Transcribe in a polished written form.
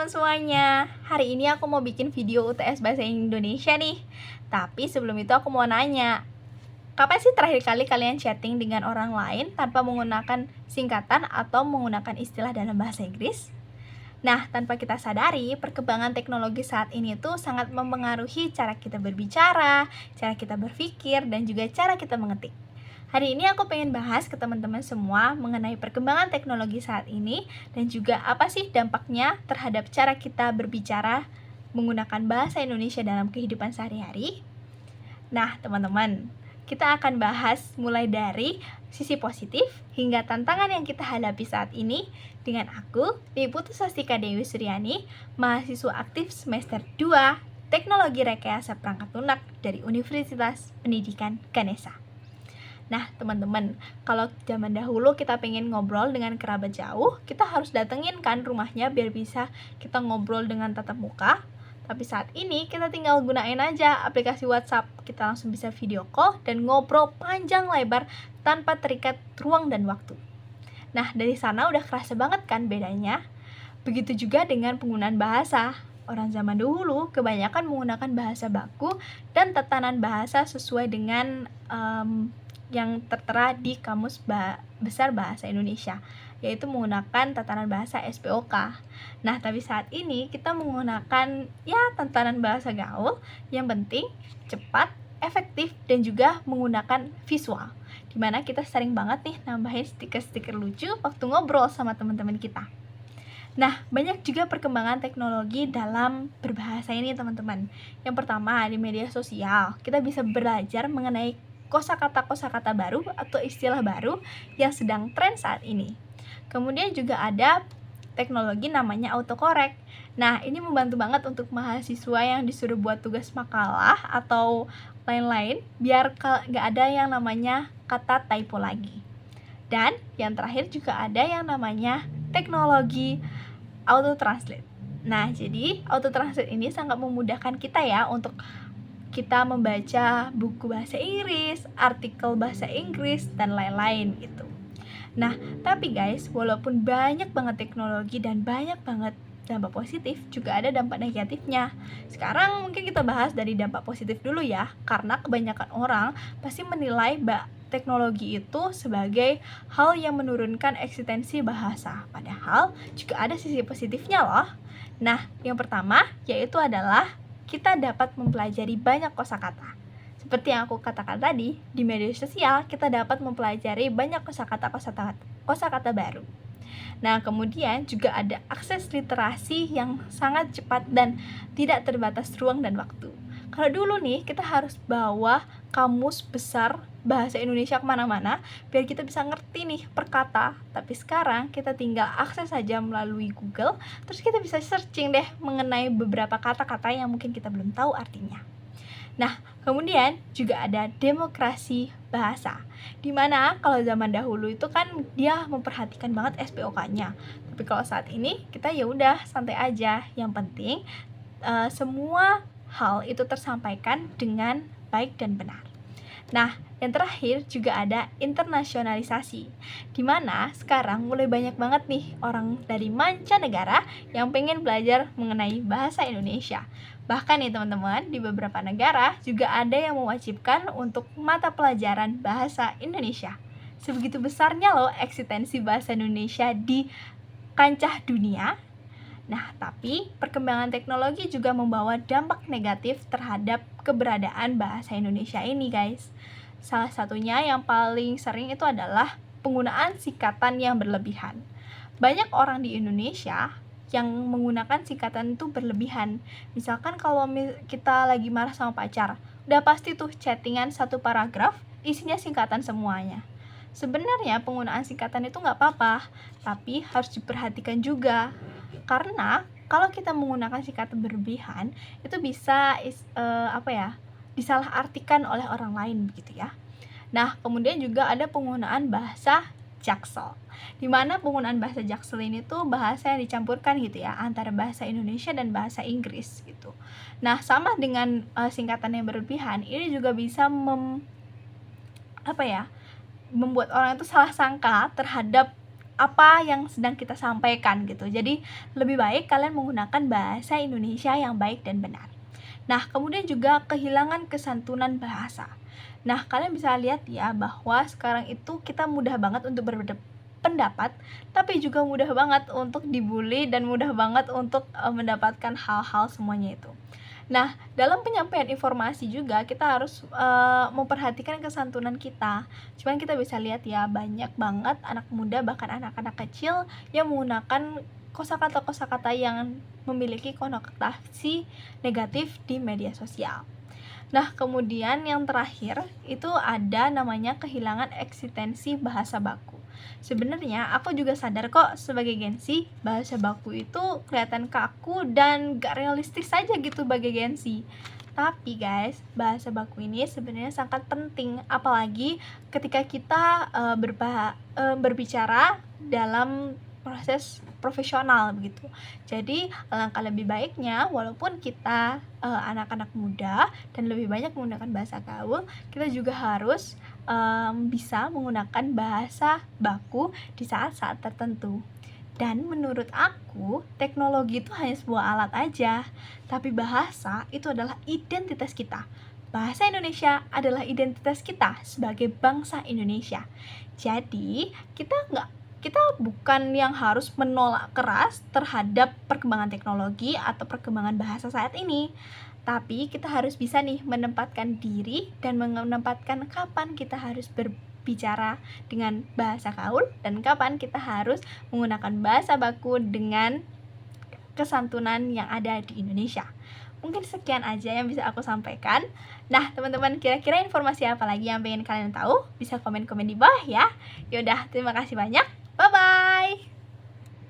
teman-teman semuanya. Hari ini aku mau bikin video UTS Bahasa Indonesia nih. Tapi sebelum itu aku mau nanya, kapan sih terakhir kali kalian chatting dengan orang lain tanpa menggunakan singkatan atau menggunakan istilah dalam bahasa Inggris? Nah, tanpa kita sadari, perkembangan teknologi saat ini tuh sangat mempengaruhi cara kita berbicara, cara kita berpikir, dan juga cara kita mengetik. Hari ini aku pengen bahas ke teman-teman semua mengenai perkembangan teknologi saat ini dan juga apa sih dampaknya terhadap cara kita berbicara menggunakan bahasa Indonesia dalam kehidupan sehari-hari. Nah, teman-teman, kita akan bahas mulai dari sisi positif hingga tantangan yang kita hadapi saat ini dengan aku, Ibu Sastika Dewi Suryani, mahasiswa aktif semester 2 Teknologi Rekayasa Perangkat Lunak dari Universitas Pendidikan Ganesha. Nah, teman-teman, kalau zaman dahulu kita pengen ngobrol dengan kerabat jauh, kita harus datengin kan rumahnya biar bisa kita ngobrol dengan tatap muka. Tapi saat ini kita tinggal gunain aja aplikasi WhatsApp. Kita langsung bisa video call dan ngobrol panjang lebar tanpa terikat ruang dan waktu. Nah, dari sana udah kerasa banget kan bedanya? Begitu juga dengan penggunaan bahasa. Orang zaman dahulu kebanyakan menggunakan bahasa baku dan tatanan bahasa sesuai dengan yang tertera di Kamus Besar Bahasa Indonesia, yaitu menggunakan tatanan bahasa SPOK. Nah, tapi saat ini kita menggunakan tatanan bahasa gaul yang penting, cepat, efektif, dan juga menggunakan visual. Dimana kita sering banget nih nambahin stiker-stiker lucu waktu ngobrol sama teman-teman kita. Nah, banyak juga perkembangan teknologi dalam berbahasa ini, teman-teman. Yang pertama, di media sosial, kita bisa belajar mengenai kosakata baru atau istilah baru yang sedang tren saat ini. Kemudian juga ada teknologi namanya autocorrect. Nah, ini membantu banget untuk mahasiswa yang disuruh buat tugas makalah atau lain-lain, biar nggak ada yang namanya kata typo lagi. Dan yang terakhir juga ada yang namanya teknologi auto translate. Nah, jadi auto translate ini sangat memudahkan kita ya untuk kita membaca buku bahasa Inggris, artikel bahasa Inggris, dan lain-lain gitu. Nah, tapi guys, walaupun banyak banget teknologi dan banyak banget dampak positif, juga ada dampak negatifnya. Sekarang mungkin kita bahas dari dampak positif dulu ya, karena kebanyakan orang pasti menilai teknologi itu sebagai hal yang menurunkan eksistensi bahasa. Padahal juga ada sisi positifnya loh. Nah, yang pertama yaitu adalah kita dapat mempelajari banyak kosakata. Seperti yang aku katakan tadi, di media sosial kita dapat mempelajari banyak kosakata baru. Nah, kemudian juga ada akses literasi yang sangat cepat dan tidak terbatas ruang dan waktu. Kalau dulu nih, kita harus bawa kamus besar bahasa Indonesia kemana-mana biar kita bisa ngerti nih per kata. Tapi sekarang kita tinggal akses saja melalui Google, terus kita bisa searching deh mengenai beberapa kata-kata yang mungkin kita belum tahu artinya. Nah, kemudian juga ada demokrasi bahasa, dimana kalau zaman dahulu itu kan dia memperhatikan banget SPOK-nya. Tapi kalau saat ini kita ya udah santai aja, yang penting semua hal itu tersampaikan dengan baik dan benar. Nah, yang terakhir juga ada internasionalisasi, dimana sekarang mulai banyak banget nih orang dari mancanegara yang pengen belajar mengenai bahasa Indonesia. Bahkan nih teman-teman, di beberapa negara juga ada yang mewajibkan untuk mata pelajaran bahasa Indonesia. Sebegitu besarnya loh eksistensi bahasa Indonesia di kancah dunia. Nah, tapi perkembangan teknologi juga membawa dampak negatif terhadap keberadaan bahasa Indonesia ini, guys. Salah satunya yang paling sering itu adalah penggunaan singkatan yang berlebihan. Banyak orang di Indonesia yang menggunakan singkatan itu berlebihan. Misalkan kalau kita lagi marah sama pacar, udah pasti tuh chattingan satu paragraf, isinya singkatan semuanya. Sebenarnya penggunaan singkatan itu nggak apa-apa, tapi harus diperhatikan juga. Karena kalau kita menggunakan singkatan berlebihan, itu bisa disalahartikan oleh orang lain begitu ya. Nah, kemudian juga ada penggunaan bahasa Jaksel, dimana penggunaan bahasa Jaksel ini tuh bahasa yang dicampurkan gitu ya antara bahasa Indonesia dan bahasa Inggris gitu. Nah, sama dengan singkatan yang berlebihan, ini juga bisa membuat orang itu salah sangka terhadap apa yang sedang kita sampaikan gitu. Jadi lebih baik kalian menggunakan bahasa Indonesia yang baik dan benar. Nah, kemudian juga kehilangan kesantunan bahasa. Nah, kalian bisa lihat ya bahwa sekarang itu kita mudah banget untuk berpendapat, tapi juga mudah banget untuk dibully dan mudah banget untuk mendapatkan hal-hal semuanya itu. Nah, dalam penyampaian informasi juga kita harus memperhatikan kesantunan kita. Cuman kita bisa lihat ya, banyak banget anak muda bahkan anak-anak kecil yang menggunakan kosakata-kosakata yang memiliki konotasi negatif di media sosial. Nah, kemudian yang terakhir itu ada namanya kehilangan eksistensi bahasa baku. Sebenarnya aku juga sadar kok sebagai Gen-Z, bahasa baku itu kelihatan kaku dan gak realistis saja gitu bagi Gen-Z. Tapi guys, bahasa baku ini sebenarnya sangat penting, apalagi ketika kita berbicara dalam proses profesional begitu. Jadi alangkah lebih baiknya walaupun kita anak-anak muda dan lebih banyak menggunakan bahasa gaul, kita juga harus bisa menggunakan bahasa baku di saat-saat tertentu. Dan menurut aku, teknologi itu hanya sebuah alat aja, tapi bahasa itu adalah identitas kita. Bahasa Indonesia adalah identitas kita sebagai bangsa Indonesia. Jadi, kita bukan yang harus menolak keras terhadap perkembangan teknologi atau perkembangan bahasa saat ini. Tapi kita harus bisa nih menempatkan diri dan menempatkan kapan kita harus berbicara dengan bahasa gaul dan kapan kita harus menggunakan bahasa baku dengan kesantunan yang ada di Indonesia. Mungkin sekian aja yang bisa aku sampaikan. Nah, teman-teman, kira-kira informasi apa lagi yang pengen kalian tahu? Bisa komen-komen di bawah ya. Yaudah, terima kasih banyak.